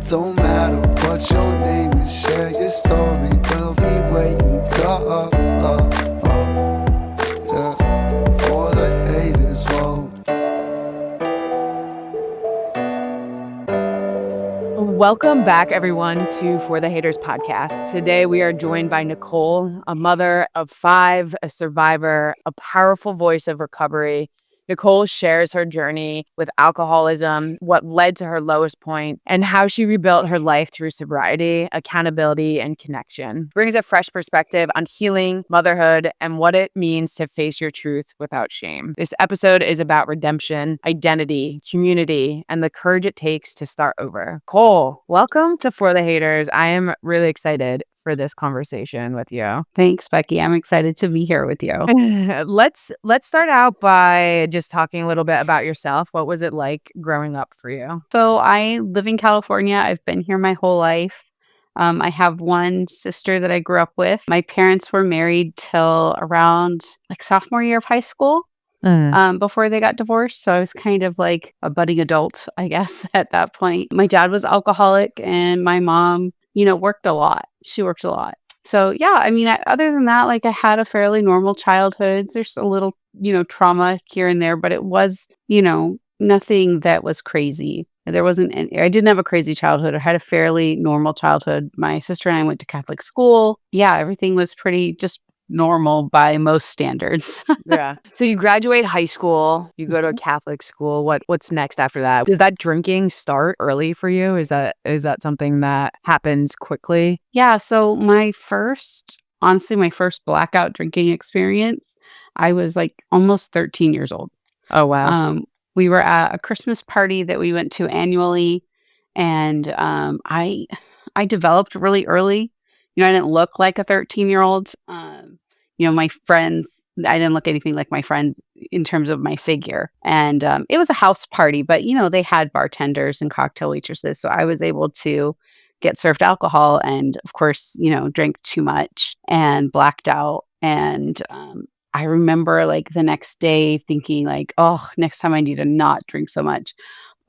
don't matter what your name is, share your story, we'll be waiting, yeah, for the haters, whoa. Welcome back, everyone, to For the Haters podcast. Today, we are joined by Nicole, a mother of 5, a survivor, a powerful voice of recovery. Nicole shares her journey with alcoholism, what led to her lowest point, and how she rebuilt her life through sobriety, accountability, and connection. Brings a fresh perspective on healing, motherhood, and what it means to face your truth without shame. This episode is about redemption, identity, community, and the courage it takes to start over. Nicole, welcome to For the Haters. I am really excited for this conversation with you. Thanks, Becky. I'm excited to be here with you. Let's start out by just talking a little bit about yourself. What was it like growing up for you? So I live in California. I've been here my whole life. I have one sister that I grew up with. My parents were married till around sophomore year of high school before they got divorced. So I was kind of like a budding adult, I guess, at that point. My dad was alcoholic and my mom, worked a lot. She worked a lot. So yeah, I mean, other than that, I had a fairly normal childhood. There's a little, trauma here and there, but it was, nothing that was crazy. There wasn't I didn't have a crazy childhood. I had a fairly normal childhood. My sister and I went to Catholic school. Yeah, everything was pretty just normal by most standards. Yeah. So you graduate high school, you go to a Catholic school. What's next after that? Does that drinking start early for you? Is that something that happens quickly? Yeah. So my first blackout drinking experience, I was almost 13 years old. Oh, wow. We were at a Christmas party that we went to annually, and I developed really early. I didn't look like a 13-year-old. My friends, I didn't look anything like my friends in terms of my figure. And it was a house party, but, they had bartenders and cocktail waitresses. So I was able to get served alcohol and, of course, drank too much and blacked out. And I remember the next day thinking oh, next time I need to not drink so much.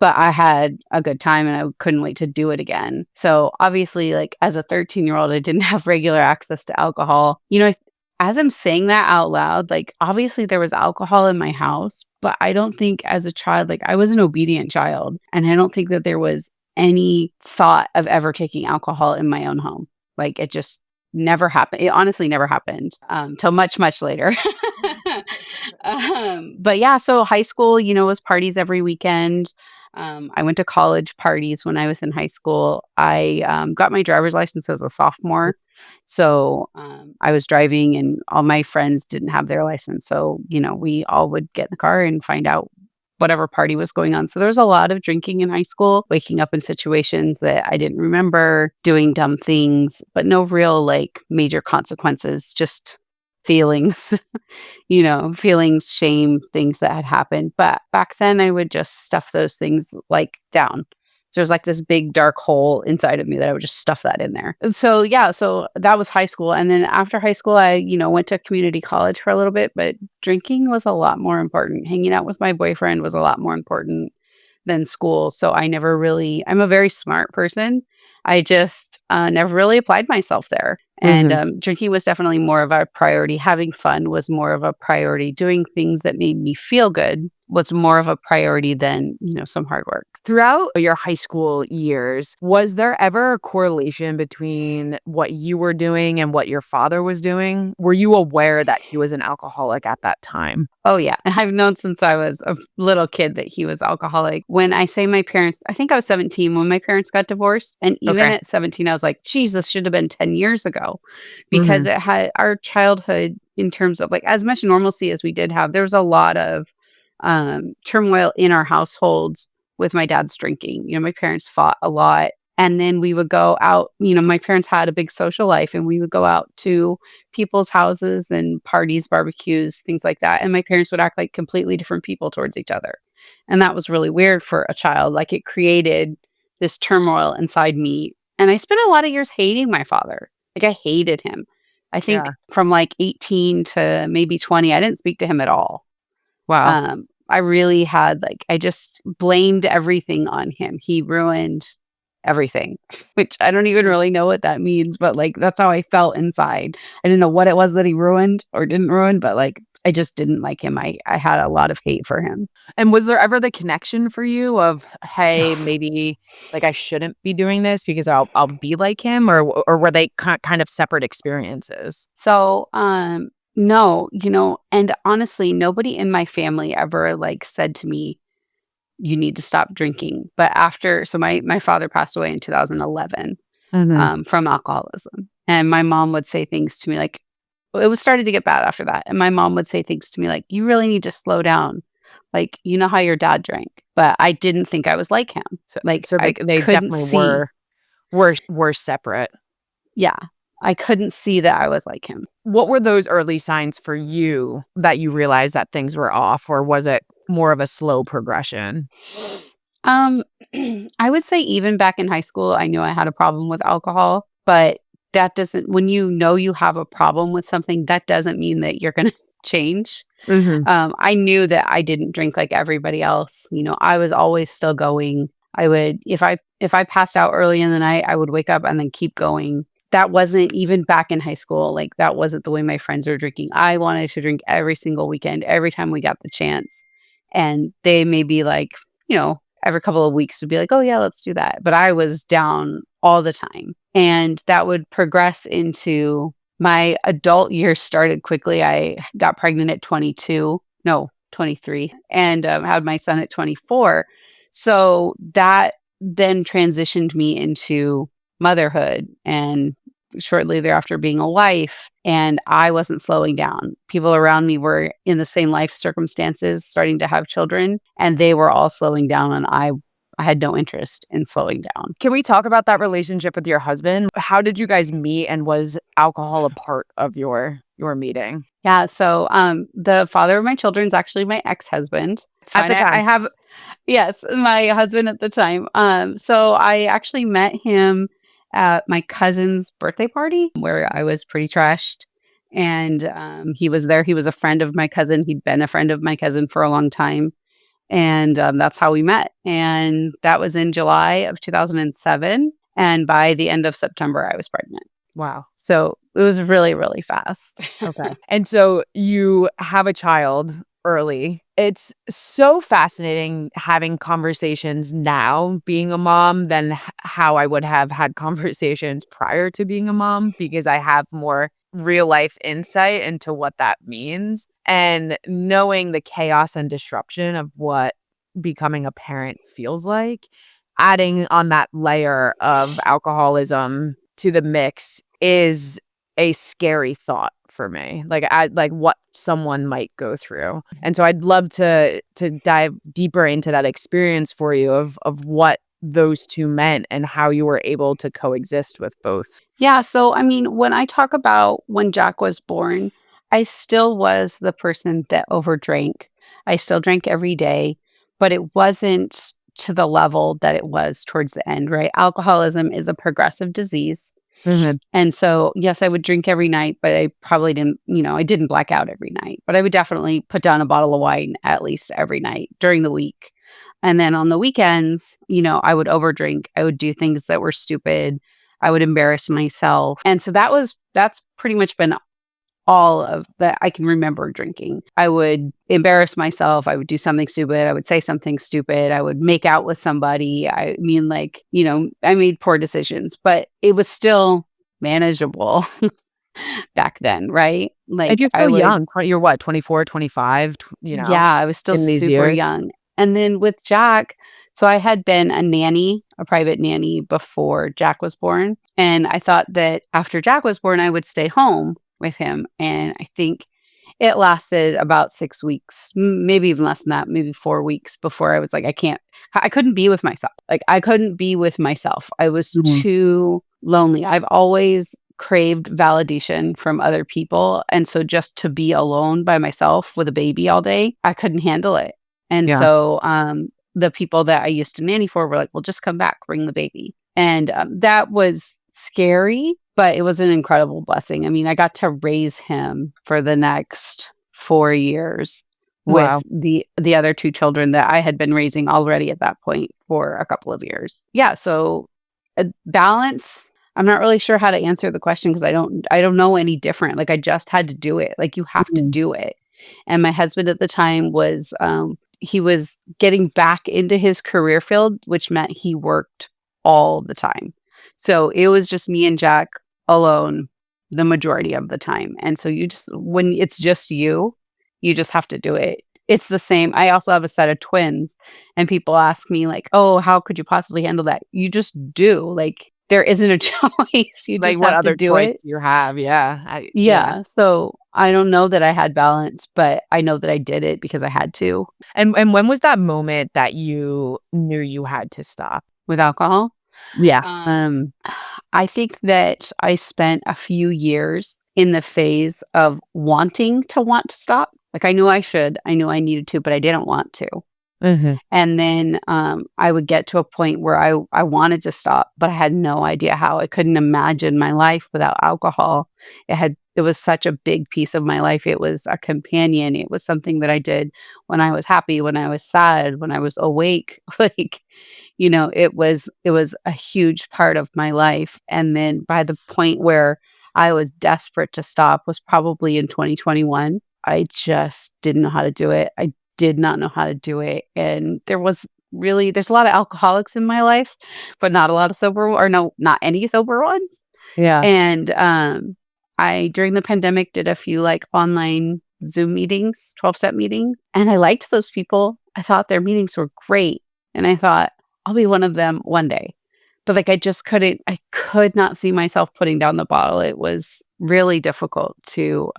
But I had a good time and I couldn't wait to do it again. So obviously, as a 13-year-old, I didn't have regular access to alcohol. As I'm saying that out loud, obviously there was alcohol in my house, but I don't think as a child, I was an obedient child. And I don't think that there was any thought of ever taking alcohol in my own home. It just never happened. It honestly never happened till much, much later. But yeah, so high school, was parties every weekend. I went to college parties when I was in high school. I got my driver's license as a sophomore. So I was driving and all my friends didn't have their license. So, we all would get in the car and find out whatever party was going on. So there was a lot of drinking in high school, waking up in situations that I didn't remember, doing dumb things, but no real major consequences, just feelings, feelings, shame, things that had happened. But back then I would just stuff those things down. So there's this big dark hole inside of me that I would just stuff that in there. And so, yeah, so that was high school. And then after high school, I, went to community college for a little bit, but drinking was a lot more important. Hanging out with my boyfriend was a lot more important than school. So I'm a very smart person. I just never really applied myself there. And drinking was definitely more of a priority. Having fun was more of a priority. Doing things that made me feel good was more of a priority than, some hard work. Throughout your high school years, was there ever a correlation between what you were doing and what your father was doing? Were you aware that he was an alcoholic at that time? Oh, yeah. I've known since I was a little kid that he was alcoholic. When I say my parents, I think I was 17 when my parents got divorced. And even at 17, I was like, geez, this should have been 10 years ago. Because it had our childhood in terms of as much normalcy as we did have, there was a lot of turmoil in our households with my dad's drinking. My parents fought a lot. And then we would go out, my parents had a big social life and we would go out to people's houses and parties, barbecues, things like that. And my parents would act like completely different people towards each other. And that was really weird for a child. It created this turmoil inside me. And I spent a lot of years hating my father. I hated him. I think from 18 to maybe 20, I didn't speak to him at all. Wow. I really had I just blamed everything on him. He ruined everything, which I don't even really know what that means, but like that's how I felt inside. I didn't know what it was that he ruined or didn't ruin, but like I just didn't like him. I had a lot of hate for him. And was there ever the connection for you of, hey, maybe like I shouldn't be doing this because I'll be like him, or were they kind of separate experiences? So, no, and honestly, nobody in my family ever like said to me, you need to stop drinking. But so my father passed away in 2011 Mhm. from alcoholism. And my mom would say things to me like, it was started to get bad after that. And my mom would say things to me like, you really need to slow down. Like, you know how your dad drank. But I didn't think I was like him. Like, So I they couldn't definitely see. were separate. Yeah. I couldn't see that I was like him. What were those early signs for you that you realized that things were off, or was it more of a slow progression? Um, I would say even back in high school, I knew I had a problem with alcohol, but that doesn't, when you know you have a problem with something, that doesn't mean that you're going to change. Mhm. I knew that I didn't drink like everybody else. I was always still going. I would, if I passed out early in the night, I would wake up and then keep going. That wasn't even back in high school. Like that wasn't the way my friends were drinking. I wanted to drink every single weekend, every time we got the chance. And they may be like, every couple of weeks would be like, oh yeah, let's do that. But I was down all the time. And that would progress into my adult years started quickly. I got pregnant at 22, no, 23, and had my son at 24. So that then transitioned me into motherhood and shortly thereafter being a wife. And I wasn't slowing down. People around me were in the same life circumstances, starting to have children, and they were all slowing down. And I had no interest in slowing down. Can we talk about that relationship with your husband? How did you guys meet, and was alcohol a part of your meeting? Yeah. So the father of my children is actually my ex-husband. It's At fine. the I time. have, yes, my husband at the time. So I actually met him at my cousin's birthday party where I was pretty trashed. And he was there. He was a friend of my cousin. He'd been a friend of my cousin for a long time. And that's how we met. And that was in July of 2007. And by the end of September, I was pregnant. Wow. So it was really, really fast. Okay. And so you have a child early. It's so fascinating having conversations now, being a mom, than how I would have had conversations prior to being a mom, because I have more real life insight into what that means, and knowing the chaos and disruption of what becoming a parent feels like. Adding on that layer of alcoholism to the mix is a scary thought for me, like what someone might go through. And so I'd love to dive deeper into that experience for you of what those two meant and how you were able to coexist with both. Yeah. So, I mean, when I talk about when Jack was born, I still was the person that overdrank. I still drank every day, but it wasn't to the level that it was towards the end, right? Alcoholism is a progressive disease. Mhm. And so, yes, I would drink every night, but I probably didn't, I didn't black out every night, but I would definitely put down a bottle of wine at least every night during the week. And then on the weekends, I would overdrink. I would do things that were stupid. I would embarrass myself. And so that's pretty much been all of that I can remember drinking. I would embarrass myself. I would do something stupid. I would say something stupid. I would make out with somebody. I mean, like, I made poor decisions, but it was still manageable back then, right? And Like you're I still would, young. You're what, 24, 25, yeah, I was still in these super years? young. And then with Jack, so I had been a nanny, a private nanny before Jack was born. And I thought that after Jack was born, I would stay home with him. And I think it lasted about 6 weeks, maybe even less than that, maybe 4 weeks before I was like, I couldn't be with myself. Like, I couldn't be with myself. I was Mhm. too lonely. I've always craved validation from other people. And so just to be alone by myself with a baby all day, I couldn't handle it. And Yeah. so the people that I used to nanny for were like, well, just come back, bring the baby. And that was scary, but it was an incredible blessing. I mean, I got to raise him for the next 4 years with Wow. the other two children that I had been raising already at that point for a couple of years. Yeah, so Balance, I'm not really sure how to answer the question because I don't know any different. Like, I just had to do it. Like, you have to Mm. do it. And my husband at the time was, he was getting back into his career field, which meant he worked all the time. So it was just me and Jack alone the majority of the time. And so when it's just you just have to do it. It's the same. I also have a set of twins, and people ask me, like, "Oh, how could you possibly handle that?" You just do. Like, there isn't a choice. You Like, just what have to other do choice it. do you have? Yeah. Yeah. Yeah. So I don't know that I had balance, but I know that I did it because I had to And when was that moment that you knew you had to stop? with alcohol. Yeah. Um, I think that I spent a few years in the phase of want to stop. Like, I knew I should, I knew I needed to, but I didn't want to. Mhm. And then I would get to a point where I wanted to stop, but I had no idea how. I couldn't imagine my life without alcohol. It was such a big piece of my life. It was a companion. It was something that I did when I was happy, when I was sad, when I was awake. Like, it was a huge part of my life. And then by the point where I was desperate to stop was probably in 2021. I just didn't know how to do it. I did not know how to do it. And there's a lot of alcoholics in my life, but not a lot of not any sober ones. Yeah. And I during the pandemic did a few like online Zoom meetings, 12-step meetings, and I liked those people. I thought their meetings were great. And I thought, I'll be one of them one day. But like I could not see myself putting down the bottle. It was really difficult to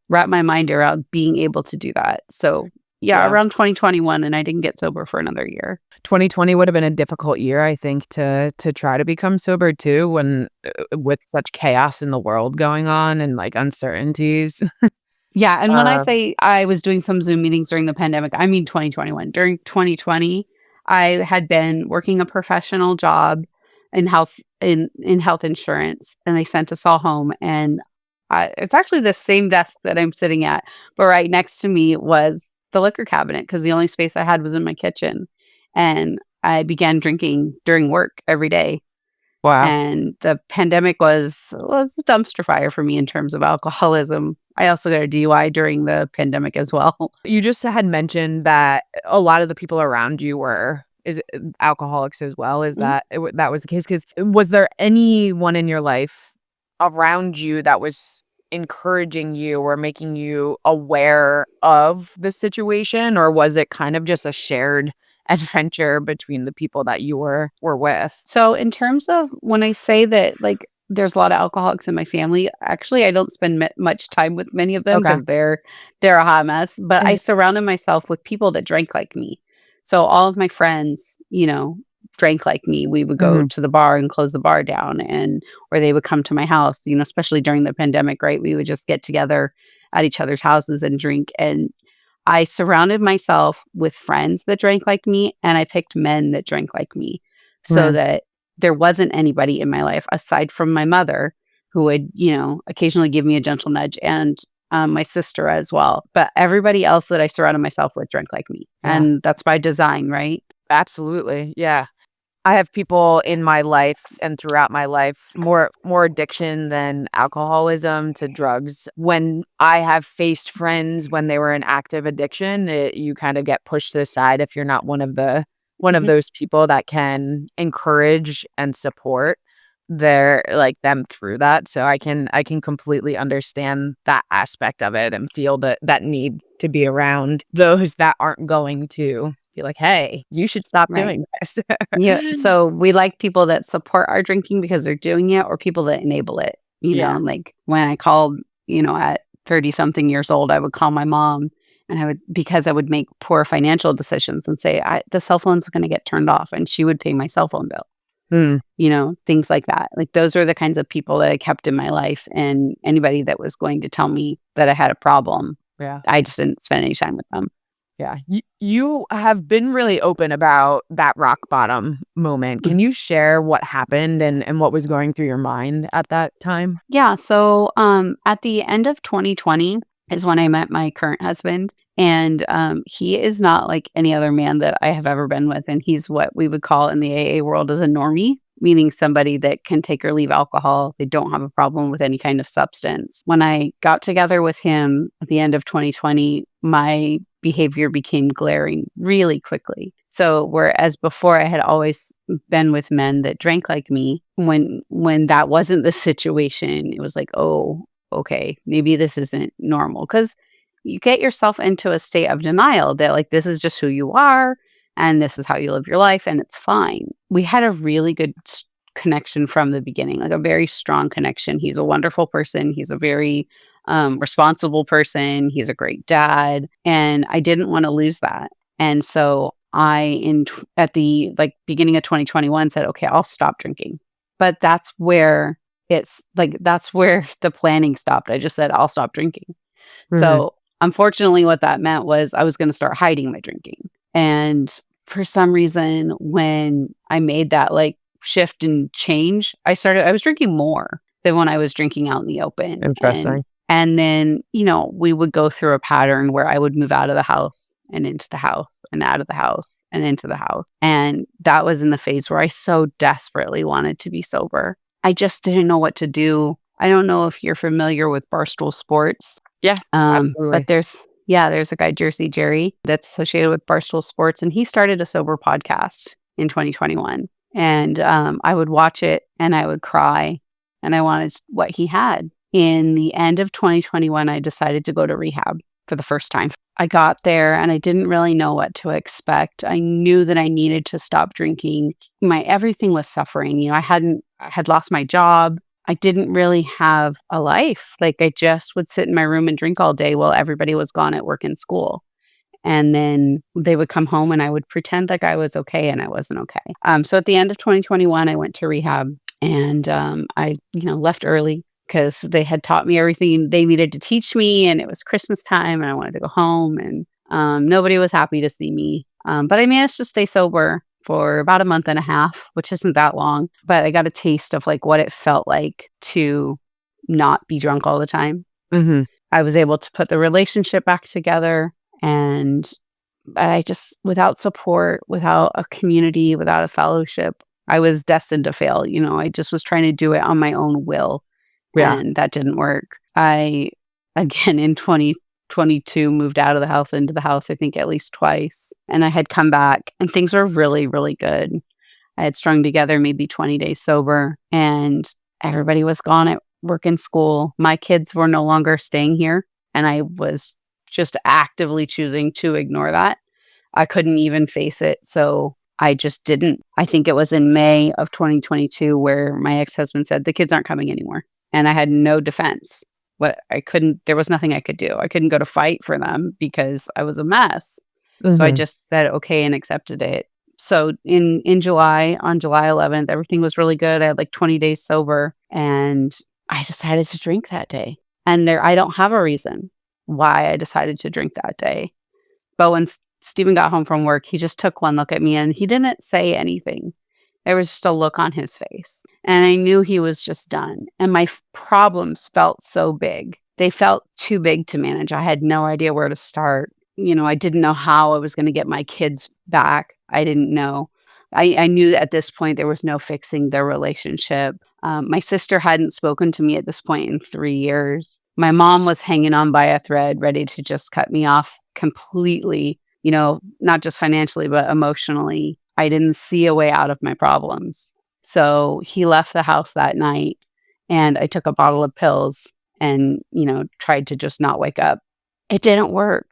wrap my mind around being able to do that. So yeah, Yeah. around 2021, and I didn't get sober for another year. 2020 would have been a difficult year, I think, to try to become sober too, when with such chaos in the world going on and like uncertainties. Yeah, and when I Um, say I was doing some Zoom meetings during the pandemic, I mean 2021. During 2020, I had been working a professional job in health insurance, and they sent us all home. And it's actually the same desk that I'm sitting at, but right next to me was the liquor cabinet because the only space I had was in my kitchen. And I began drinking during work every day. wow. And the pandemic was a dumpster fire for me in terms of alcoholism. I also got a DUI during the pandemic as well. You just had mentioned that a lot of the people around you were is it alcoholics as well? Is Mhm. that was the case? Because was there anyone in your life around you that was encouraging you or making you aware of the situation, or was it kind of just a shared adventure between the people that you were with? So in terms of when I say that, like, there's a lot of alcoholics in my family, actually, I don't spend much time with many of them Okay. because they're a hot mess. But I surrounded myself with people that drank like me. So all of my friends, drank like me. We would go Mhm. to the bar and close the bar down, or they would come to my house. Especially during the pandemic, right? We would just get together at each other's houses and drink. And I surrounded myself with friends that drank like me, and I picked men that drank like me so Yeah. that there wasn't anybody in my life aside from my mother who would, occasionally give me a gentle nudge, and my sister as well. But everybody else that I surrounded myself with drank like me. Yeah. And that's by design, right? Absolutely. Yeah. I have people in my life and throughout my life, more addiction than alcoholism to drugs. When I have faced friends when they were in active addiction, you kind of get pushed to the side if you're not one of Mhm. those people that can encourage and support them through that. So I can completely understand that aspect of it and feel that need to be around those that aren't going to be like, hey, you should stop Right. doing this. Yeah. So we like people that support our drinking because they're doing it, or people that enable it. Yeah. Like when I called, at 30 something years old, I would call my mom, and because I would make poor financial decisions and say, the cell phone's going to get turned off, and she would pay my cell phone bill, Mm, things like that. Like, those are the kinds of people that I kept in my life. And anybody that was going to tell me that I had a problem, yeah. I just didn't spend any time with them. Yeah. You have been really open about that rock bottom moment. Can you share what happened and what was going through your mind at that time? Yeah. So at the end of 2020 is when I met my current husband. And he is not like any other man that I have ever been with. And he's what we would call in the AA world as a normie. meaning somebody that can take or leave alcohol. They don't have a problem with any kind of substance. When I got together with him at the end of 2020, my behavior became glaring really quickly. So whereas before I had always been with men that drank like me, when that wasn't the situation, it was like, oh, okay, maybe this isn't normal. Because you get yourself into a state of denial that like this is just who you are and this is how you live your life and it's fine. We had a really good connection from the beginning, like a very strong connection. He's a wonderful person. He's a very responsible person. He's a great dad. And I didn't want to lose that. And so at the like beginning of 2021 said, okay, I'll stop drinking. But that's where that's where the planning stopped. I just said, I'll stop drinking. So unfortunately, what that meant was I was going to start hiding my drinking. And for some reason, when I made that like shift and change, I was drinking more than when I was drinking out in the open. Interesting. And then, we would go through a pattern where I would move out of the house and into the house and out of the house and into the house. And that was in the phase where I so desperately wanted to be sober. I just didn't know what to do. I don't know if you're familiar with Barstool Sports. Yeah, absolutely. But there's a guy, Jersey Jerry, that's associated with Barstool Sports, and he started a sober podcast in 2021. And I would watch it and I would cry and I wanted what he had. In the end of 2021, I decided to go to rehab for the first time. I got there and I didn't really know what to expect. I knew that I needed to stop drinking. Everything was suffering. I had lost my job. I didn't really have a life. Like I just would sit in my room and drink all day while everybody was gone at work and school. And then they would come home and I would pretend like I was okay and I wasn't okay. So at the end of 2021, I went to rehab and I left early because they had taught me everything they needed to teach me. And it was Christmas time and I wanted to go home and nobody was happy to see me. But I managed to stay sober for about a month and a half, which isn't that long. But I got a taste of like what it felt like to not be drunk all the time. Mm-hmm. I was able to put the relationship back together. And I just, without support, without a community, without a fellowship, I was destined to fail. I just was trying to do it on my own will. Yeah. And that didn't work. I, again, in 2022, moved out of the house, into the house, I think at least twice. And I had come back and things were really, really good. I had strung together maybe 20 days sober and everybody was gone at work and school. My kids were no longer staying here. And I was just actively choosing to ignore that. I couldn't even face it. So I just didn't. I think it was in May of 2022 where my ex-husband said, the kids aren't coming anymore. And I had no defense. There was nothing I could do. I couldn't go to fight for them because I was a mess. Mm-hmm. So I just said, okay, and accepted it. So in July, on July 11th, everything was really good. I had like 20 days sober and I decided to drink that day. And I don't have a reason why I decided to drink that day. But when Stephen got home from work, he just took one look at me and he didn't say anything. There was just a look on his face. And I knew he was just done. And my problems felt so big. They felt too big to manage. I had no idea where to start. I didn't know how I was going to get my kids back. I didn't know. I knew at this point there was no fixing their relationship. My sister hadn't spoken to me at this point in 3 years. My mom was hanging on by a thread, ready to just cut me off completely, not just financially, but emotionally. I didn't see a way out of my problems. So he left the house that night and I took a bottle of pills and, tried to just not wake up. It didn't work.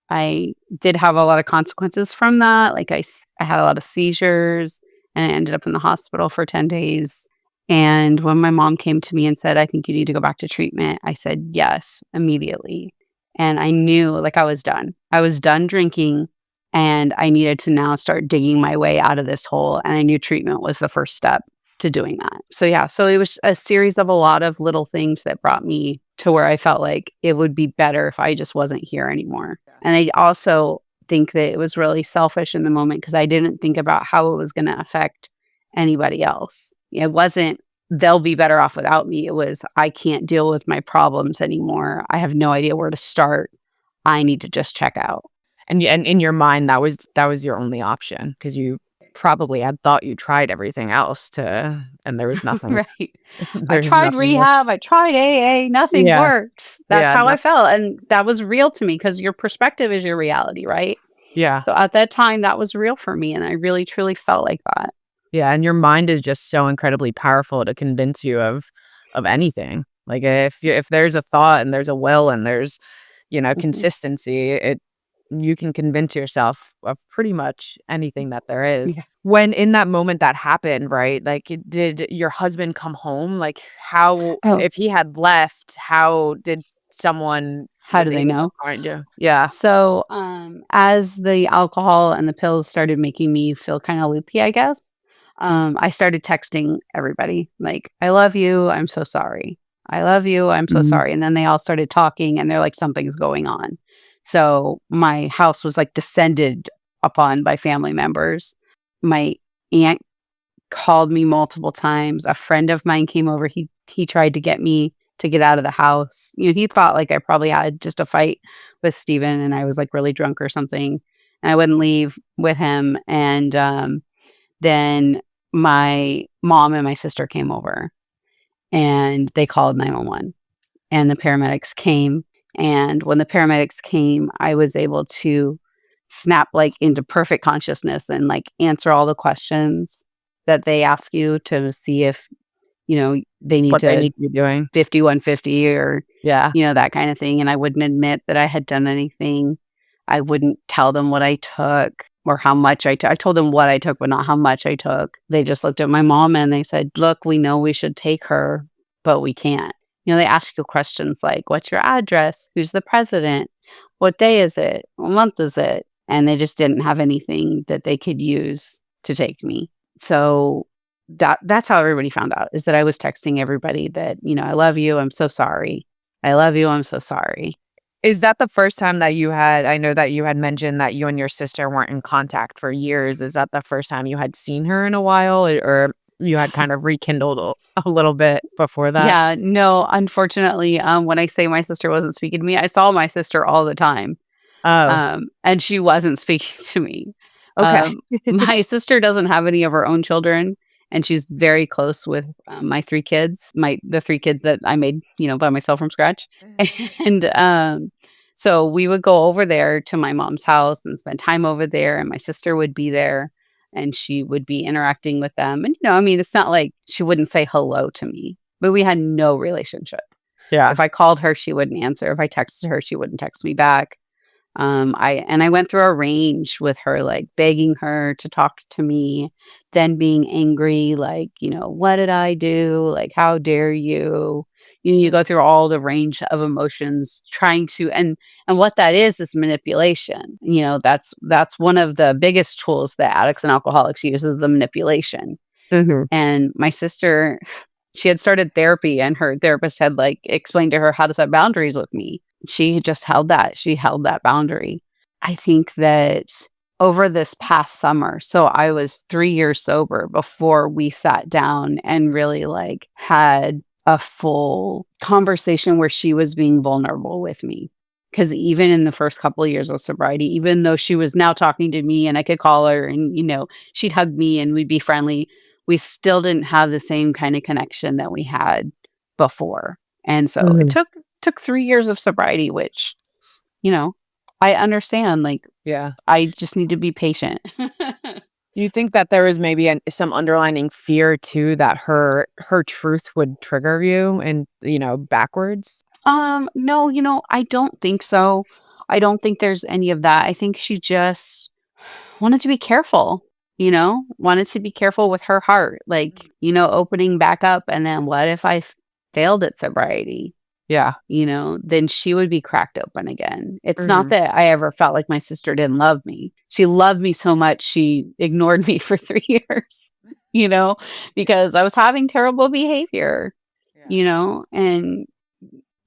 I did have a lot of consequences from that. Like I had a lot of seizures and I ended up in the hospital for 10 days. And when my mom came to me and said, I think you need to go back to treatment, I said yes, immediately. And I knew like I was done. I was done drinking and I needed to now start digging my way out of this hole. And I knew treatment was the first step to doing that. So it was a series of a lot of little things that brought me to where I felt like it would be better if I just wasn't here anymore. And I also think that it was really selfish in the moment because I didn't think about how it was going to affect anybody else. It wasn't, they'll be better off without me. It was, I can't deal with my problems anymore. I have no idea where to start. I need to just check out. And in your mind, that was your only option because you probably had thought you tried everything else and there was nothing. Right. I There's tried nothing more. rehab, I tried AA, nothing Yeah. works. That's Yeah. how I felt, and that was real to me because your perspective is your reality, right? Yeah. So at that time, that was real for me, and I really truly felt like that. Yeah, and your mind is just so incredibly powerful to convince you of anything. Like if there's a thought and there's a will and there's, Mhm. consistency, you can convince yourself of pretty much anything that there is. Yeah. When in that moment that happened, right? Like did your husband come home? Like how Oh, if he had left, how did someone how was do they able to know? find you? Yeah. So, as the alcohol and the pills started making me feel kinda loopy, I guess, I started texting everybody, like, "I love you, I'm so sorry. I love you, I'm so Mhm. sorry," and then they all started talking, and they're like, "Something's going on." So, my house was, like, descended upon by family members. My aunt called me multiple times. A friend of mine came over. He tried to get me to get out of the house. He thought like I probably had just a fight with Steven and I was like really drunk or something. And I wouldn't leave with him. And then my mom and my sister came over and they called 911 and the paramedics came. And when the paramedics came, I was able to snap like into perfect consciousness and like answer all the questions that they ask you to see if, they need What they to need to be doing. 5150 or, Yeah. that kind of thing. And I wouldn't admit that I had done anything. I wouldn't tell them what I took or how much I took. I told them what I took, but not how much I took. They just looked at my mom and they said, "Look, we know we should take her, but we can't." They ask you questions like, "What's your address? Who's the president? What day is it? What month is it?" And they just didn't have anything that they could use to take me. So that's how everybody found out is that I was texting everybody that, "I love you. I'm so sorry. I love you. I'm so sorry." Is that the first time that I know that you had mentioned that you and your sister weren't in contact for years. Is that the first time you had seen her in a while or you had kind of rekindled a little bit before that? Yeah, no, unfortunately, when I say my sister wasn't speaking to me, I saw my sister all the time. Oh, And she wasn't speaking to me. okay. My sister doesn't have any of her own children, and she's very close with, my 3 kids, the 3 kids that I made, by myself from scratch. And, so we would go over there to my mom's house and spend time over there, and my sister would be there, and she would be interacting with them, and, I mean, it's not like she wouldn't say hello to me, but we had no relationship. Yeah. If I called her, she wouldn't answer. If I texted her, she wouldn't text me back. I went through a range with her, like begging her to talk to me, then being angry, like, what did I do? Like, how dare you? You go through all the range of emotions trying to and what that is manipulation. That's one of the biggest tools that addicts and alcoholics use is the manipulation. Mhm. And my sister, she had started therapy and her therapist had like explained to her how to set boundaries with me. She just held that. She held that boundary. I think that over this past summer, so I was 3 years sober before we sat down and really like had a full conversation where she was being vulnerable with me. Because even in the first couple of years of sobriety, even though she was now talking to me and I could call her and, she'd hug me and we'd be friendly, we still didn't have the same kind of connection that we had before. And so it Mhm. took 3 years of sobriety, which, you know, I understand, like, Yeah. I just need to be patient. Do you think that there was maybe some underlining fear too that her truth would trigger you and, backwards? No, I don't think so. I don't think there's any of that. I think she just wanted to be careful, wanted to be careful with her heart, like, opening back up. And then what if I failed at sobriety? Yeah. Then she would be cracked open again. It's not Mhm. that I ever felt like my sister didn't love me. She loved me so much, she ignored me for 3 years, you know, because I was having terrible behavior, Yeah. and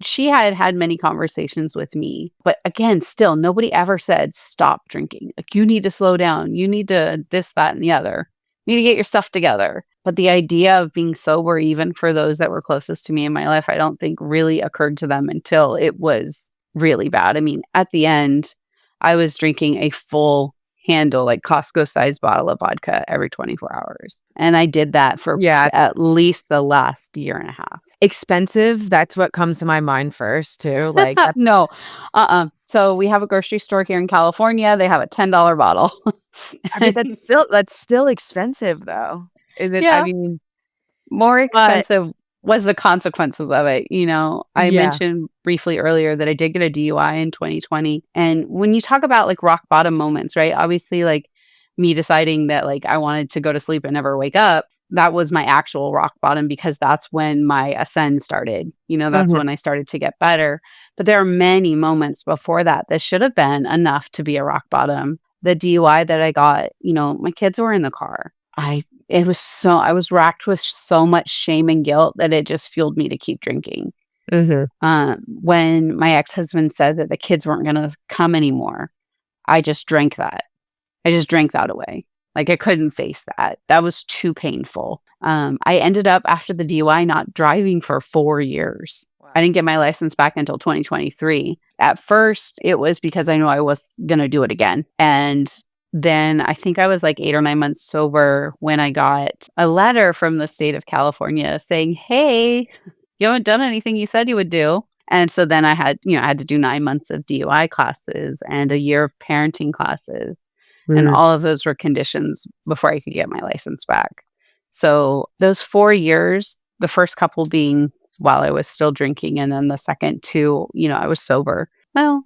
she had had many conversations with me. But again, still, nobody ever said, "Stop drinking. Like, you need to slow down. You need to this, that, and the other. You need to get your stuff together." But the idea of being sober, even for those that were closest to me in my life, I don't think really occurred to them until it was really bad. I mean, at the end, I was drinking a full handle like Costco-sized bottle of vodka every 24 hours. And I did that for Yeah. at least the last year and a half. Expensive, that's what comes to my mind first too. Like that's No. So we have a grocery store here in California. They have a $10 bottle. I mean, that's still expensive though. Is it I Yeah. mean, More but expensive was the consequences of it. I yeah. mentioned briefly earlier that I did get a DUI in 2020. And when you talk about like rock bottom moments, right? Obviously, like me deciding that like I wanted to go to sleep and never wake up, that was my actual rock bottom because that's when my ascend started. That's Mhm, when I started to get better. But there are many moments before that that should have been enough to be a rock bottom. The DUI that I got, my kids were in the car. I was racked with so much shame and guilt that it just fueled me to keep drinking. mhm, When my ex-husband said that the kids weren't going to come anymore, I just drank that. I just drank that away. Like I couldn't face that. That was too painful. I ended up after the DUI not driving for 4 years. I wow. didn't get my license back until 2023. At first, it was because I knew I was going to do it again. And then I think I was like 8 or 9 months sober when I got a letter from the state of California saying, "Hey, you haven't done anything you said you would do." And so then I had to do 9 months of DUI classes and a year of parenting classes. And Mm, all of those were conditions before I could get my license back. So those 4 years, the first couple being while I was still drinking, and then the second two, I was sober. Well,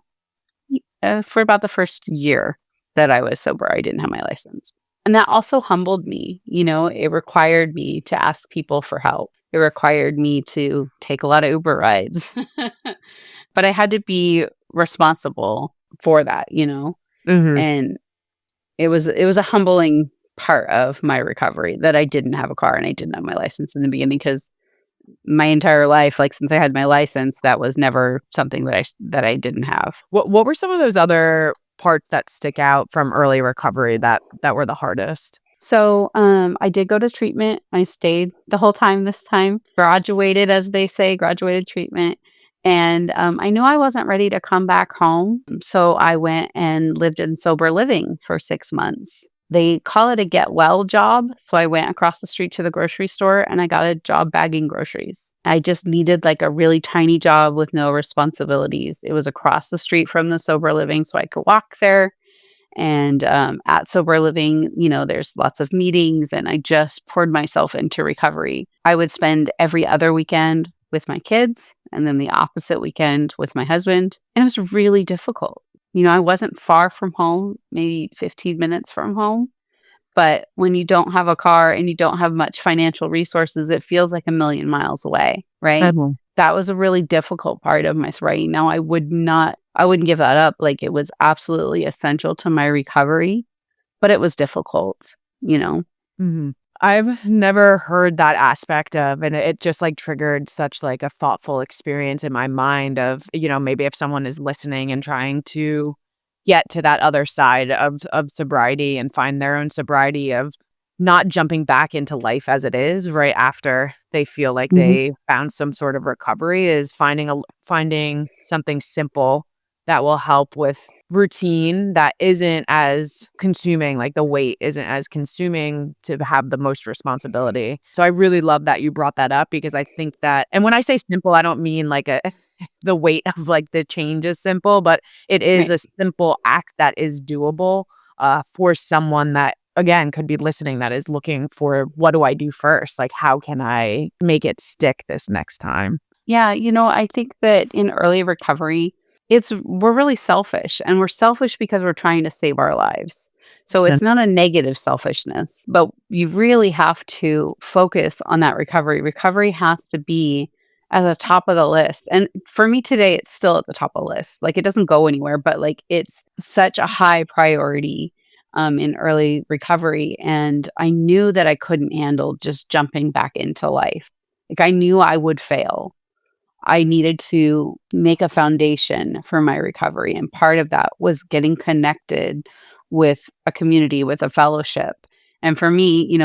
for about the first year that I was sober, I didn't have my license. And that also humbled me. It required me to ask people for help. It required me to take a lot of Uber rides. But I had to be responsible for that. mhm. And it was a humbling part of my recovery that I didn't have a car and I didn't have my license in the beginning because my entire life, like since I had my license, that was never something that I didn't have. What were some of those other parts that stick out from early recovery that were the hardest? So, I did go to treatment. I stayed the whole time this time, graduated, as they say, graduated treatment. And I knew I wasn't ready to come back home. So I went and lived in sober living for 6 months. They call it a get well job. So I went across the street to the grocery store and I got a job bagging groceries. I just needed like a really tiny job with no responsibilities. It was across the street from the sober living, so I could walk there. And at Sober Living, there's lots of meetings, and I just poured myself into recovery. I would spend every other weekend with my kids, and then the opposite weekend with my husband. And it was really difficult. I wasn't far from home, maybe 15 minutes from home. But when you don't have a car and you don't have much financial resources, it feels like a million miles away, right? Mhm, That was a really difficult part of my sobriety. Now, I wouldn't give that up. Like it was absolutely essential to my recovery, but it was difficult. mhm. I've never heard that aspect of, and it just like triggered such like a thoughtful experience in my mind of, maybe if someone is listening and trying to get to that other side of sobriety and find their own sobriety of not jumping back into life as it is right after they feel like Mhm. they found some sort of recovery is finding something simple that will help with routine that isn't as consuming, like the weight isn't as consuming to have the most responsibility. So I really love that you brought that up because I think that, and when I say simple, I don't mean like a the weight of like the change is simple, but it is Right. a simple act that is doable for someone that again could be listening that is looking for what do I do first? Like how can I make it stick this next time? Yeah, I think that in early recovery, we're really selfish and we're selfish because we're trying to save our lives. So Yeah. it's not a negative selfishness, but you really have to focus on that recovery. Recovery has to be at the top of the list. And for me today, it's still at the top of the list. Like it doesn't go anywhere, but like it's such a high priority in early recovery. And I knew that I couldn't handle just jumping back into life. Like I knew I would fail. I needed to make a foundation for my recovery. And part of that was getting connected with a community, with a fellowship. And for me,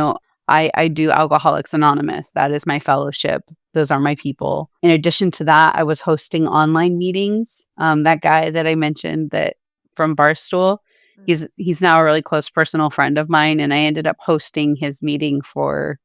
I do Alcoholics Anonymous. That is my fellowship. Those are my people. In addition to that, I was hosting online meetings. That guy that I mentioned that from Barstool, He's now a really close personal friend of mine, and I ended up hosting his meeting for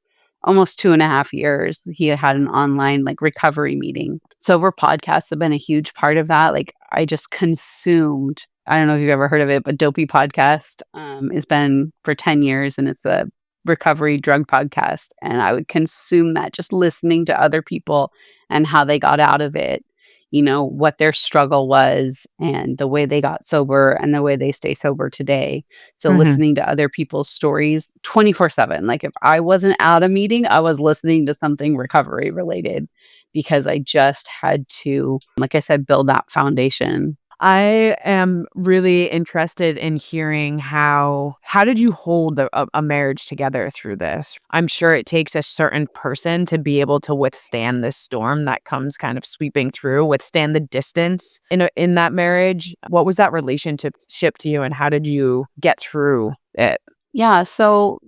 almost 2.5 years. He had an online like recovery meeting. Sober podcasts have been a huge part of that. Like I just consumed. I don't know if you've ever heard of it, but Dopey podcast has been for 10 years, and it's a recovery drug podcast. And I would consume that just listening to other people and how they got out of it, what their struggle was and the way they got sober and the way they stay sober today. So listening to other people's stories 24/7. Like if I wasn't at a meeting, I was listening to something recovery related because I just had to, like I said, build that foundation. I am really interested in hearing how did you hold a marriage together through this? I'm sure it takes a certain person to be able to withstand this storm that comes kind of sweeping through, withstand the distance in that marriage. What was that relationship to you, and how did you get through it? Yeah. So,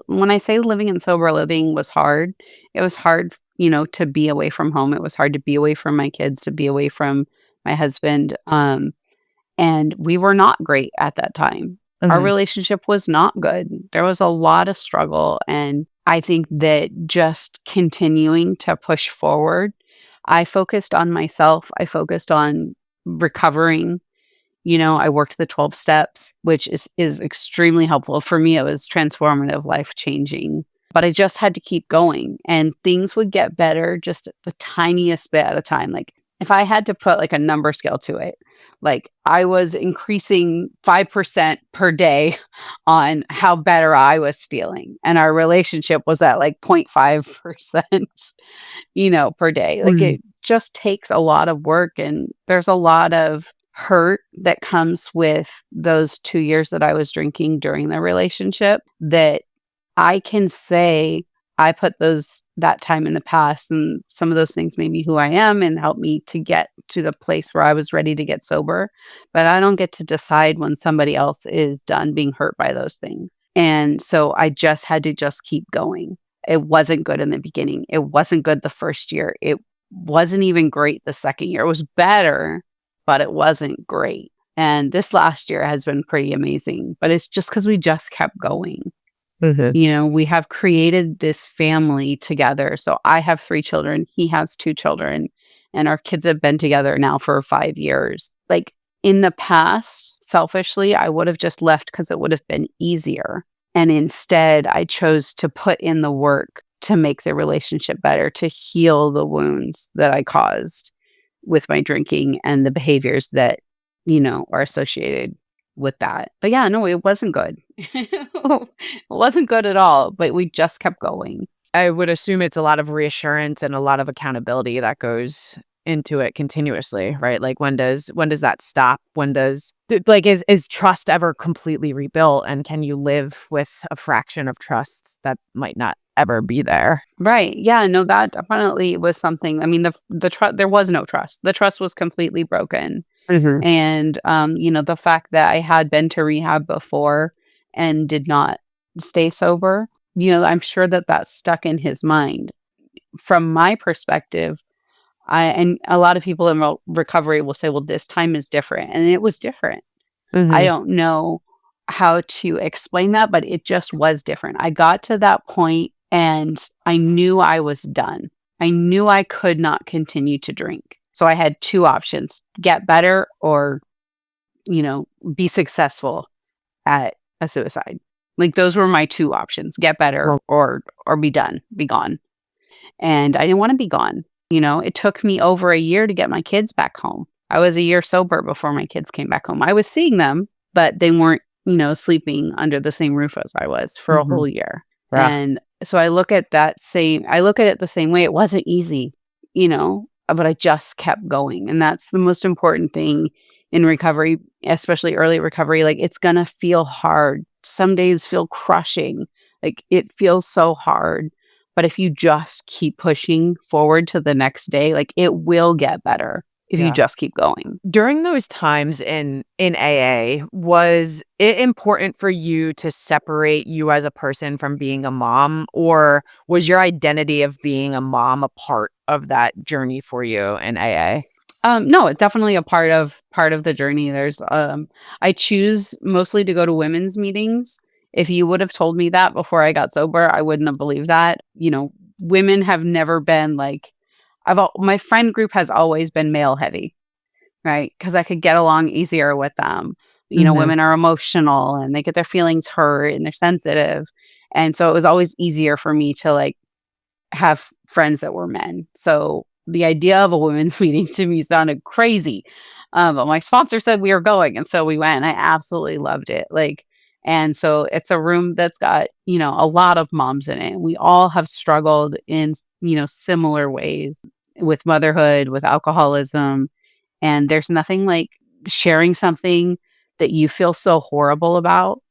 when I say living and sober living was hard, it was hard, to be away from home. It was hard to be away from my kids, to be away from my husband. And we were not great at that time. Our relationship was not good. There was a lot of struggle. And I think that just continuing to push forward, I focused on myself. I focused on recovering. I worked the 12 steps, which is extremely helpful. For me, it was transformative, life-changing. But I just had to keep going, and things would get better just the tiniest bit at a time. Like if I had to put like a number scale to it, like I was increasing 5% per day on how better I was feeling. And our relationship was at like 0.5%, per day. Like it just takes a lot of work, and there's a lot of hurt that comes with those 2 years that I was drinking during the relationship that I can say I put that time in the past, and some of those things made me who I am and helped me to get to the place where I was ready to get sober. But I don't get to decide when somebody else is done being hurt by those things. And so I just had to just keep going. It wasn't good in the beginning. It wasn't good the first year. It wasn't even great the second year. It was better, but it wasn't great. And this last year has been pretty amazing, but it's just because we just kept going. We have created this family together. So I have 3 children. He has 2 children. And our kids have been together now for 5 years. Like in the past, selfishly, I would have just left because it would have been easier. And instead, I chose to put in the work to make the relationship better, to heal the wounds that I caused with my drinking and the behaviors that, are associated with that. But yeah, no, it wasn't good. It wasn't good at all, but we just kept going. I would assume it's a lot of reassurance and a lot of accountability that goes into it continuously, right? Like when does that stop? Is trust ever completely rebuilt, and can you live with a fraction of trust that might not ever be there? Right. Yeah, no, that definitely was something. I mean, there was no trust. The trust was completely broken. And, the fact that I had been to rehab before and did not stay sober, I'm sure that stuck in his mind. From my perspective, and a lot of people in recovery will say, well, this time is different. And it was different. I don't know how to explain that, but it just was different. I got to that point and I knew I was done. I knew I could not continue to drink. So I had 2 options: get better or, be successful at a suicide. Like those were my 2 options: get better or be done, be gone. And I didn't want to be gone. It took me over a year to get my kids back home. I was a year sober before my kids came back home. I was seeing them, but they weren't, sleeping under the same roof as I was for a whole year. Yeah. And so I look at it the same way. It wasn't easy, but I just kept going. And that's the most important thing in recovery, especially early recovery. Like it's going to feel hard. Some days feel crushing. Like it feels so hard. But if you just keep pushing forward to the next day, like it will get better if you just keep going. During those times in AA, was it important for you to separate you as a person from being a mom, or was your identity of being a mom a part of that journey for you in AA? No, it's definitely a part of the journey. I choose mostly to go to women's meetings. If you would have told me that before I got sober, I wouldn't have believed that. Women have never been like my friend group has always been male heavy, right? Because I could get along easier with them. Mhm. Women are emotional and they get their feelings hurt and they're sensitive. And so it was always easier for me to like have friends that were men. So the idea of a women's meeting to me sounded crazy. But my sponsor said we were going. And so we went. And I absolutely loved it. And so it's a room that's got, a lot of moms in it. We all have struggled in, similar ways with motherhood, with alcoholism. And there's nothing like sharing something that you feel so horrible about.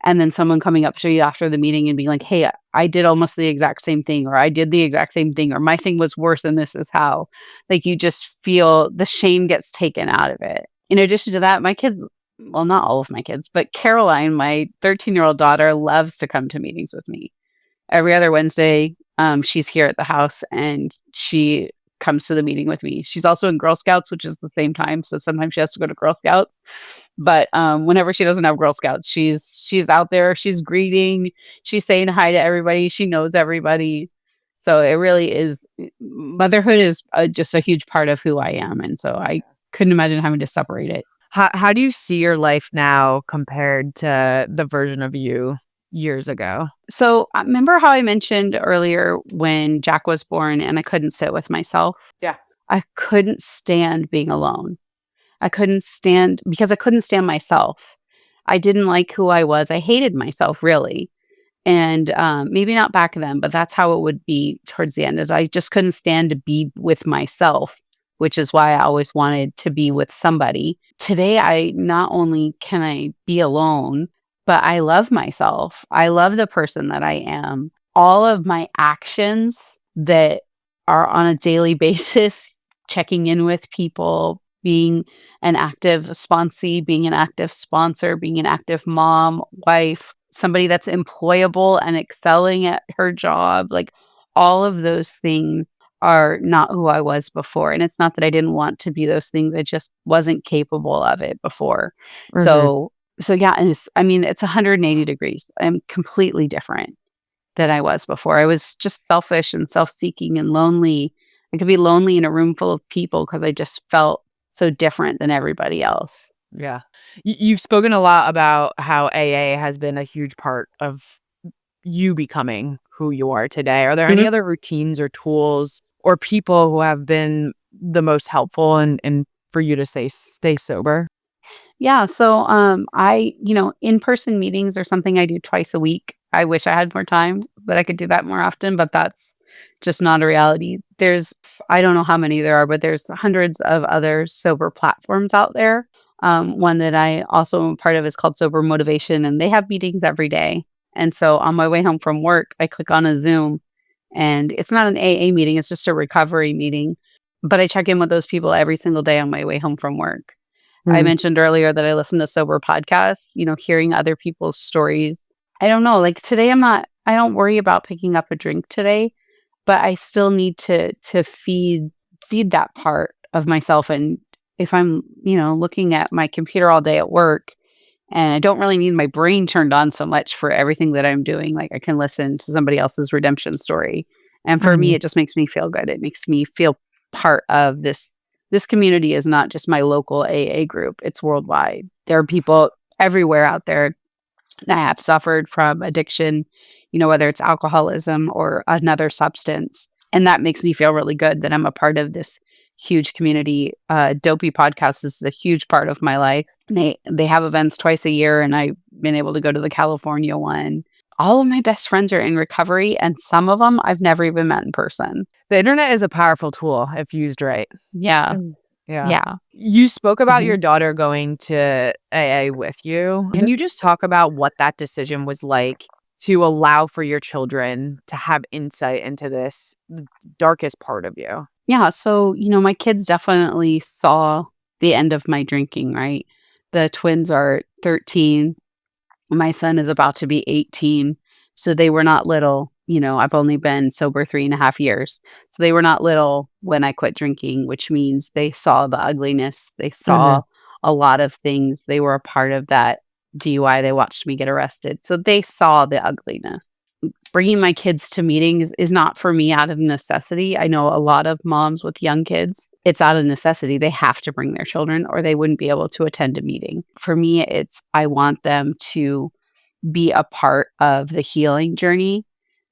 And then someone coming up to you after the meeting and being like, hey, I did almost the exact same thing, or I did the exact same thing, or my thing was worse and this is how. Like you just feel the shame gets taken out of it. In addition to that, my kids, well, not all of my kids, but Caroline, my 13-year-old daughter, loves to come to meetings with me. Every other Wednesday, she's here at the house and she comes to the meeting with me. She's also in Girl Scouts, which is the same time. So sometimes she has to go to Girl Scouts. But whenever she doesn't have Girl Scouts, she's out there, she's greeting, she's saying hi to everybody, she knows everybody. So it really is motherhood is just a huge part of who I am, and so I couldn't imagine having to separate it. How do you see your life now compared to the version of you years ago? So remember how I mentioned earlier when Jack was born and I couldn't sit with myself? Yeah. I couldn't stand being alone. I couldn't stand because I couldn't stand myself. I didn't like who I was. I hated myself really. And maybe not back then, but that's how it would be towards the end. Is I just couldn't stand to be with myself, which is why I always wanted to be with somebody. Today, I not only can I be alone, but I love myself. I love the person that I am. All of my actions that are on a daily basis, checking in with people, being an active sponsee, being an active sponsor, being an active mom, wife, somebody that's employable and excelling at her job, like all of those things are not who I was before. And it's not that I didn't want to be those things. I just wasn't capable of it before. Mhm. So yeah, and it's 180 degrees. I'm completely different than I was before. I was just selfish and self-seeking and lonely. I could be lonely in a room full of people because I just felt so different than everybody else. Yeah. You've spoken a lot about how AA has been a huge part of you becoming who you are today. Are there any other routines or tools or people who have been the most helpful and for you to stay sober? Yeah, so in-person meetings are something I do twice a week. I wish I had more time, but I could do that more often, but that's just not a reality. I don't know how many there are, but there's hundreds of other sober platforms out there. One that I also am part of is called Sober Motivation, and they have meetings every day. And so on my way home from work, I click on a Zoom, and it's not an AA meeting, it's just a recovery meeting. But I check in with those people every single day on my way home from work. I Mhm. mentioned earlier that I listen to sober podcasts, hearing other people's stories. I don't know, like today I don't worry about picking up a drink today, but I still need to feed that part of myself. And if I'm, looking at my computer all day at work and I don't really need my brain turned on so much for everything that I'm doing, like I can listen to somebody else's redemption story. And for me, Mhm. it just makes me feel good. It makes me feel part of this community is not just my local AA group, it's worldwide. There are people everywhere out there that have suffered from addiction, whether it's alcoholism or another substance. And that makes me feel really good that I'm a part of this huge community. Dopey podcast is a huge part of my life. They have events twice a year, and I've been able to go to the California one. All of my best friends are in recovery, and some of them I've never even met in person. The internet is a powerful tool if used right. Yeah, Yeah. yeah. You spoke about Mhm. your daughter going to AA with you. Can you just talk about what that decision was like to allow for your children to have insight into this darkest part of you? Yeah, so, my kids definitely saw the end of my drinking, right? The twins are 13. My son is about to be 18. So they were not little. I've only been sober 3.5 years. So they were not little when I quit drinking, which means they saw the ugliness. They Mm-hmm. saw a lot of things. They were a part of that DUI. They watched me get arrested. So they saw the ugliness. Bringing my kids to meetings is not for me out of necessity. I know a lot of moms with young kids, it's out of necessity. They have to bring their children or they wouldn't be able to attend a meeting. For me, I want them to be a part of the healing journey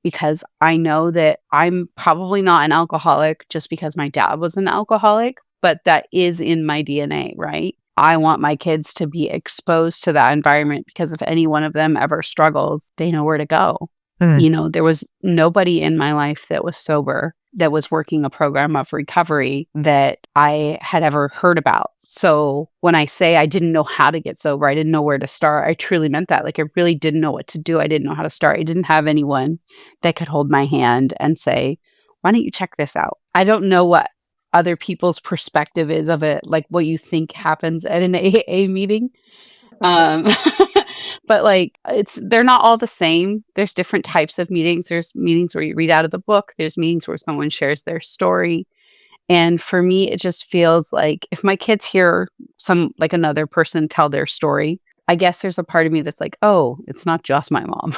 because I know that I'm probably not an alcoholic just because my dad was an alcoholic, but that is in my DNA, right? I want my kids to be exposed to that environment because if any one of them ever struggles, they know where to go. There was nobody in my life that was sober, that was working a program of recovery that I had ever heard about. So when I say I didn't know how to get sober, I didn't know where to start, I truly meant that. Like I really didn't know what to do. I didn't know how to start. I didn't have anyone that could hold my hand and say, why don't you check this out? I don't know what other people's perspective is of it, like what you think happens at an AA meeting. Um, but like they're not all the same. There's different types of meetings. There's meetings where you read out of the book. There's meetings where someone shares their story. And for me, it just feels like if my kids hear another person tell their story, I guess there's a part of me that's like, oh, it's not just my mom,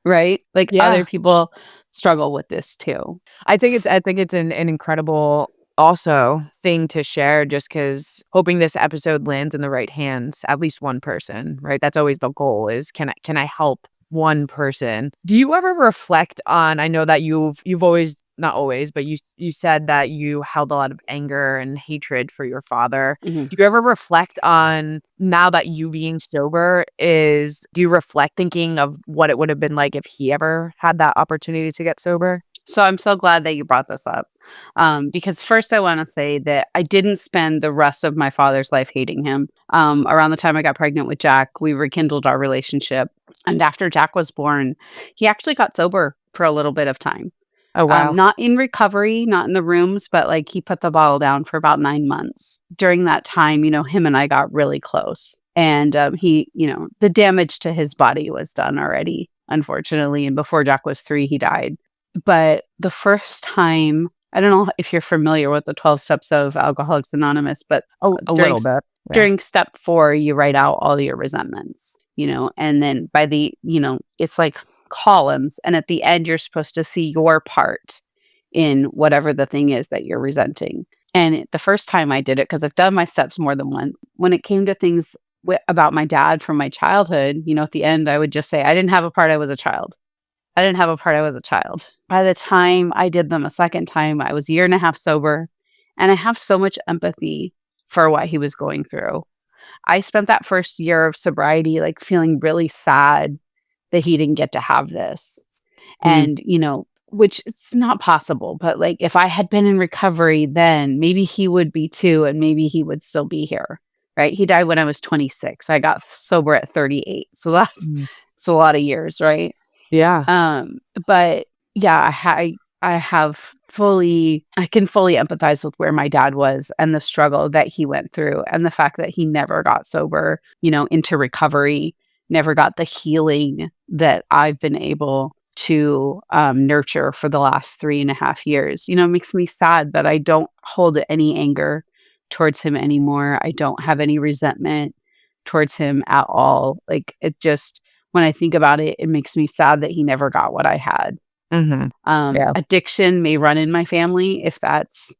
right? Like other people struggle with this too. I think it's an incredible also thing to share just because hoping this episode lands in the right hands, at least one person, right? That's always the goal is can I help one person? Do you ever reflect on, I know that you've always, not always, but you said that you held a lot of anger and hatred for your father. Mm-hmm. Do you ever reflect on now that you being sober do you reflect thinking of what it would have been like if he ever had that opportunity to get sober? So I'm so glad that you brought this up. Because first I want to say that I didn't spend the rest of my father's life hating him. Around the time I got pregnant with Jack, we rekindled our relationship. And after Jack was born, he actually got sober for a little bit of time. Oh, wow. Not in recovery, not in the rooms, but like he put the bottle down for about 9 months. During that time, him and I got really close. And he, the damage to his body was done already, unfortunately. And before Jack was 3, he died. But the first time, I don't know if you're familiar with the 12 steps of Alcoholics Anonymous, but A little bit. Yeah. During step 4, you write out all your resentments, and then by it's like columns. And at the end, you're supposed to see your part in whatever the thing is that you're resenting. And the first time I did it, because I've done my steps more than once, when it came to things about my dad from my childhood, at the end, I would just say, I didn't have a part, I was a child. I didn't have a part, I was a child. By the time I did them a second time, I was a year and a half sober, and I have so much empathy for what he was going through. I spent that first year of sobriety like feeling really sad that he didn't get to have this. And, which it's not possible, but like if I had been in recovery then, maybe he would be too, and maybe he would still be here, right? He died when I was 26. I got sober at 38. So it's a lot of years, right? Yeah. But yeah, I can fully empathize with where my dad was and the struggle that he went through and the fact that he never got sober, into recovery, never got the healing that I've been able to nurture for the last 3.5 years. It makes me sad, but I don't hold any anger towards him anymore. I don't have any resentment towards him at all. Like it just, when I think about it, it makes me sad that he never got what I had. Yeah. Addiction may run in my family if that's,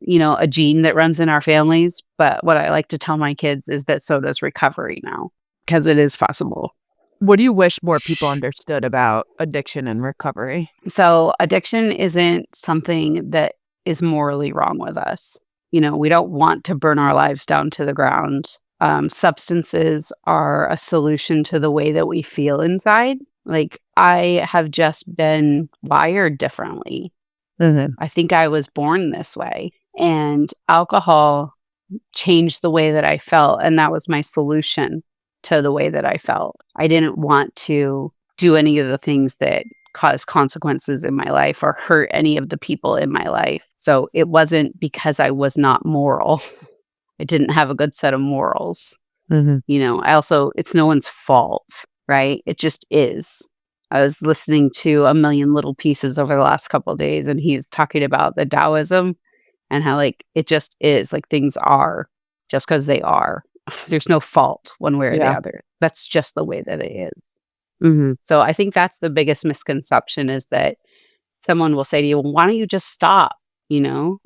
a gene that runs in our families. But what I like to tell my kids is that so does recovery now, because it is possible. What do you wish more people understood about addiction and recovery? So addiction isn't something that is morally wrong with us. We don't want to burn our lives down to the ground. Substances are a solution to the way that we feel inside. Like I have just been wired differently. I think I was born this way, and alcohol changed the way that I felt. And that was my solution to the way that I felt. I didn't want to do any of the things that caused consequences in my life or hurt any of the people in my life. So it wasn't because I was not moral. I didn't have a good set of morals. I also, it's no one's fault, right? It just is. I was listening to A Million Little Pieces over the last couple of days, and he's talking about the Taoism and how, like, it just is, like, things are just because they are. There's no fault one way or the Yeah. other. That's just the way that it is. Mm-hmm. So I think that's the biggest misconception is that someone will say to you, "Well, why don't you just stop?"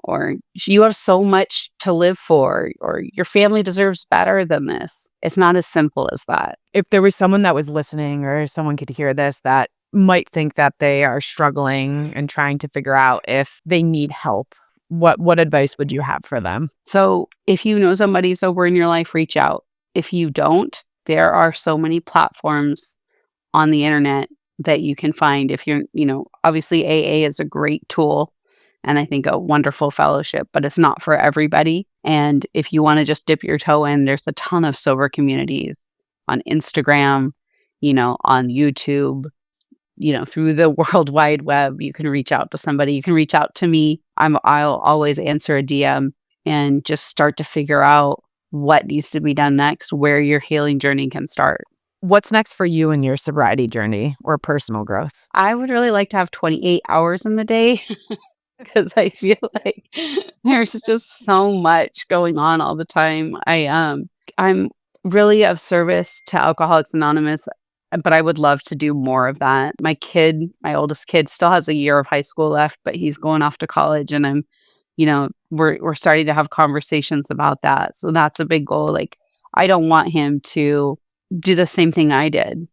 Or "You have so much to live for," or "Your family deserves better than this." It's not as simple as that. If there was someone that was listening or someone could hear this that might think that they are struggling and trying to figure out if they need help, what advice would you have for them? So if you know somebody sober in your life, reach out. If you don't, there are so many platforms on the internet that you can find. If obviously AA is a great tool and I think a wonderful fellowship, but it's not for everybody. And if you want to just dip your toe in, there's a ton of sober communities on Instagram, on YouTube, through the World Wide Web. You can reach out to somebody. You can reach out to me. I'll always answer a DM and just start to figure out what needs to be done next, where your healing journey can start. What's next for you in your sobriety journey or personal growth? I would really like to have 28 hours in the day because I feel like there's just so much going on all the time. I'm really of service to Alcoholics Anonymous, but I would love to do more of that. My oldest kid still has a year of high school left, but he's going off to college, and we're starting to have conversations about that. So that's a big goal. Like, I don't want him to do the same thing I did,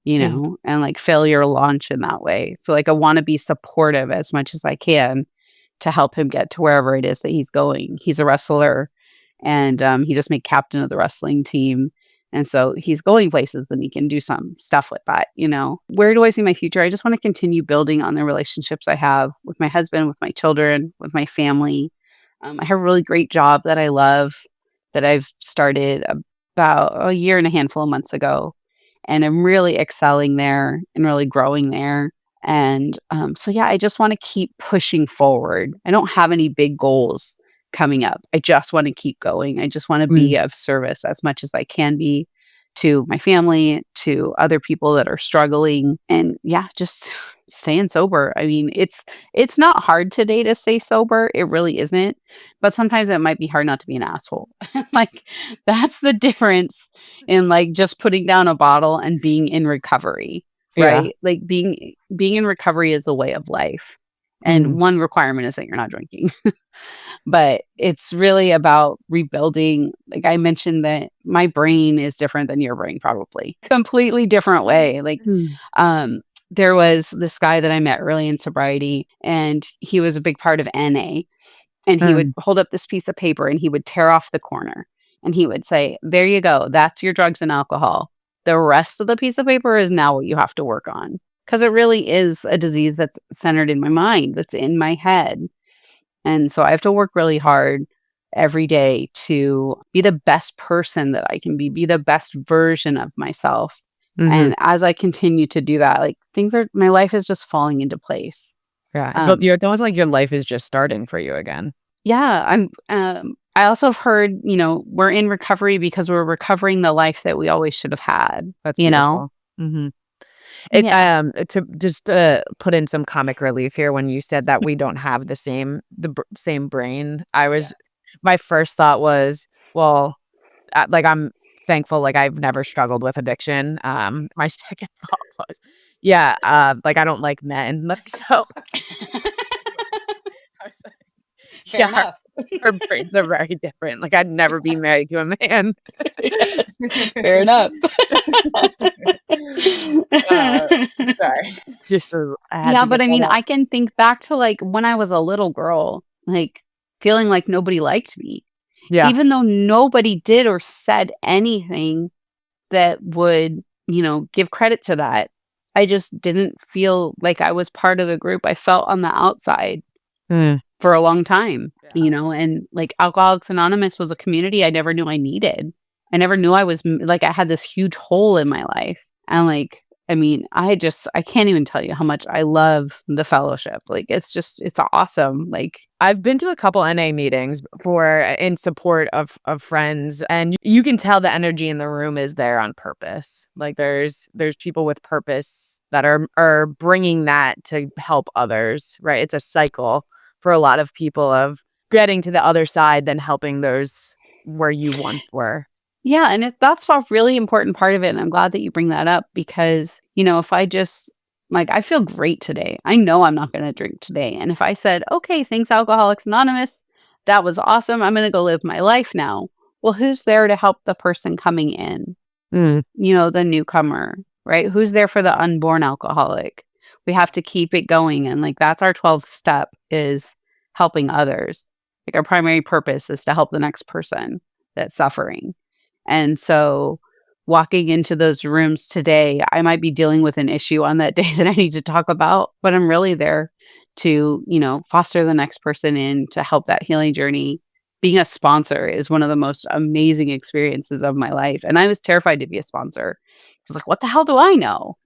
and like failure launch in that way. So like I want to be supportive as much as I can to help him get to wherever it is that he's going. He's a wrestler, and he just made captain of the wrestling team. And so he's going places and he can do some stuff with that, Where do I see my future? I just want to continue building on the relationships I have with my husband, with my children, with my family. I have a really great job that I love that I've started about a year and a handful of months ago. And I'm really excelling there and really growing there. And so, yeah, I just want to keep pushing forward. I don't have any big goals coming up. I just want to keep going. I just want to be of service as much as I can be to my family, to other people that are struggling, and yeah, just staying sober. I mean, it's not hard today to stay sober. It really isn't. But sometimes it might be hard not to be an asshole. Like, that's the difference in like just putting down a bottle and being in recovery, right? Yeah. Like being in recovery is a way of life. And one requirement is that you're not drinking. But it's really about rebuilding. Like I mentioned that my brain is different than your brain, probably. Completely different way. Like, there was this guy that I met early in sobriety, and he was a big part of NA. And he would hold up this piece of paper and he would tear off the corner. And he would say, "There you go. That's your drugs and alcohol. The rest of the piece of paper is now what you have to work on." Because it really is a disease that's centered in my mind, that's in my head. And so I have to work really hard every day to be the best person that I can be the best version of myself. And as I continue to do that, like my life is just falling into place. Yeah. It's almost like your life is just starting for you again. Yeah. I also have heard, we're in recovery because we're recovering the life that we always should have had. That's you beautiful. know? Yeah. To just put in some comic relief here, when you said that we don't have the same brain, my first thought was, well, like I'm thankful, like I've never struggled with addiction. My second thought was, yeah, like I don't like men, like so. I was like, Fair enough. Our brains are very different. Like I'd never be married to a man. Fair enough. Sorry. Just Yeah, but I mean, I can think back to like when I was a little girl, like feeling like nobody liked me. Yeah. Even though nobody did or said anything that would, give credit to that. I just didn't feel like I was part of the group. I felt on the outside for a long time, and like Alcoholics Anonymous was a community I never knew I needed. I never knew I was like, I had this huge hole in my life. And like, I mean, I can't even tell you how much I love the fellowship. Like, it's awesome. Like, I've been to a couple NA meetings for in support of friends, and you can tell the energy in the room is there on purpose. Like there's people with purpose that are bringing that to help others, right? It's a cycle for a lot of people of getting to the other side, then helping those where you once were. yeah, and that's a really important part of it, and I'm glad that you bring that up because, if I just like, I feel great today. I know I'm not gonna drink today, and if I said, "Okay, thanks, Alcoholics Anonymous. That was awesome. I'm gonna go live my life now." Well, who's there to help the person coming in? Mm. The newcomer, right? Who's there for the unborn alcoholic? We have to keep it going, and, like, that's our 12th step is helping others. Like, our primary purpose is to help the next person that's suffering. And so walking into those rooms today, I might be dealing with an issue on that day that I need to talk about, but I'm really there to, foster the next person in to help that healing journey. Being a sponsor is one of the most amazing experiences of my life. And I was terrified to be a sponsor. I was like, what the hell do I know?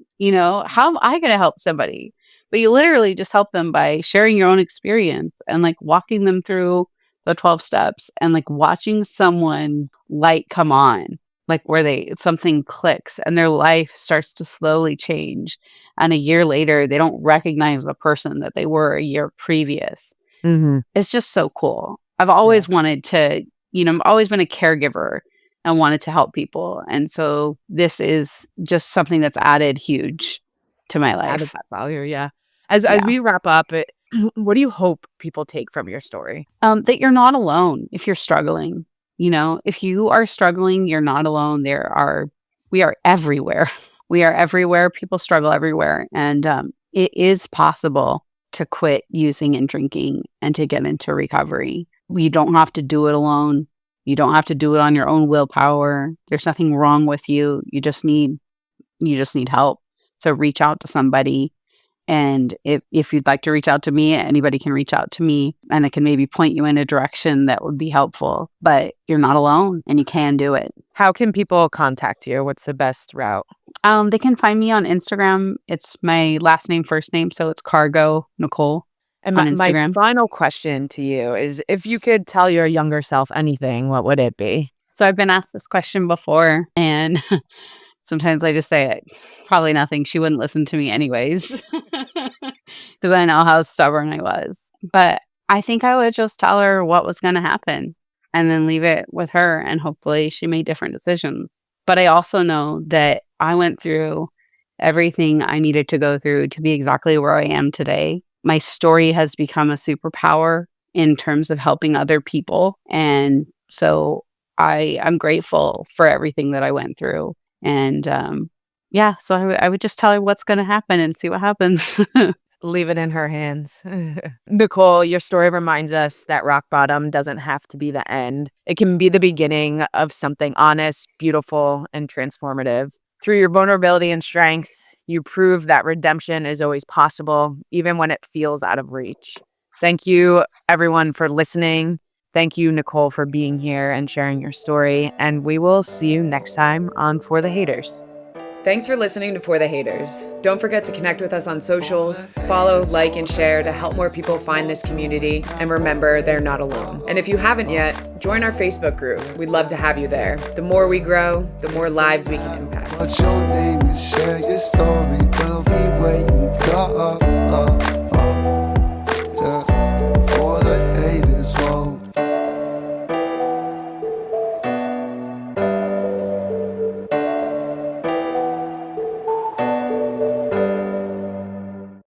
How am I going to help somebody? But you literally just help them by sharing your own experience and like walking them through the 12 steps and like watching someone's light come on, like where something clicks and their life starts to slowly change. And a year later, they don't recognize the person that they were a year previous. Mm-hmm. It's just so cool. I've always wanted to, I've always been a caregiver and wanted to help people. And so this is just something that's added huge to my life. Added that value, yeah. As we wrap up, what do you hope people take from your story? That you're not alone if you're struggling. If you are struggling, you're not alone. We are everywhere. We are everywhere. People struggle everywhere. And it is possible to quit using and drinking and to get into recovery. You don't have to do it alone. You don't have to do it on your own willpower. There's nothing wrong with you. You just need help. So reach out to somebody. And if you'd like to reach out to me, anybody can reach out to me and I can maybe point you in a direction that would be helpful. But you're not alone and you can do it. How can people contact you? What's the best route? They can find me on Instagram. It's my last name, first name. So it's Cargo Nicole. And my final question to you is, if you could tell your younger self anything, what would it be? So I've been asked this question before, and sometimes I just say, probably nothing. She wouldn't listen to me anyways, because I know how stubborn I was. But I think I would just tell her what was going to happen and then leave it with her, and hopefully she made different decisions. But I also know that I went through everything I needed to go through to be exactly where I am today. My story has become a superpower in terms of helping other people. And so I'm grateful for everything that I went through. And so I would just tell her what's going to happen and see what happens. Leave it in her hands. Nicole, your story reminds us that rock bottom doesn't have to be the end. It can be the beginning of something honest, beautiful, and transformative. Through your vulnerability and strength, you prove that redemption is always possible, even when it feels out of reach. Thank you, everyone, for listening. Thank you, Nicole, for being here and sharing your story. And we will see you next time on For the Haters. Thanks for listening to For the Haters. Don't forget to connect with us on socials, follow, like, and share to help more people find this community. And remember, they're not alone. And if you haven't yet, join our Facebook group. We'd love to have you there. The more we grow, the more lives we can impact. What's your name and share your story? We'll be waiting.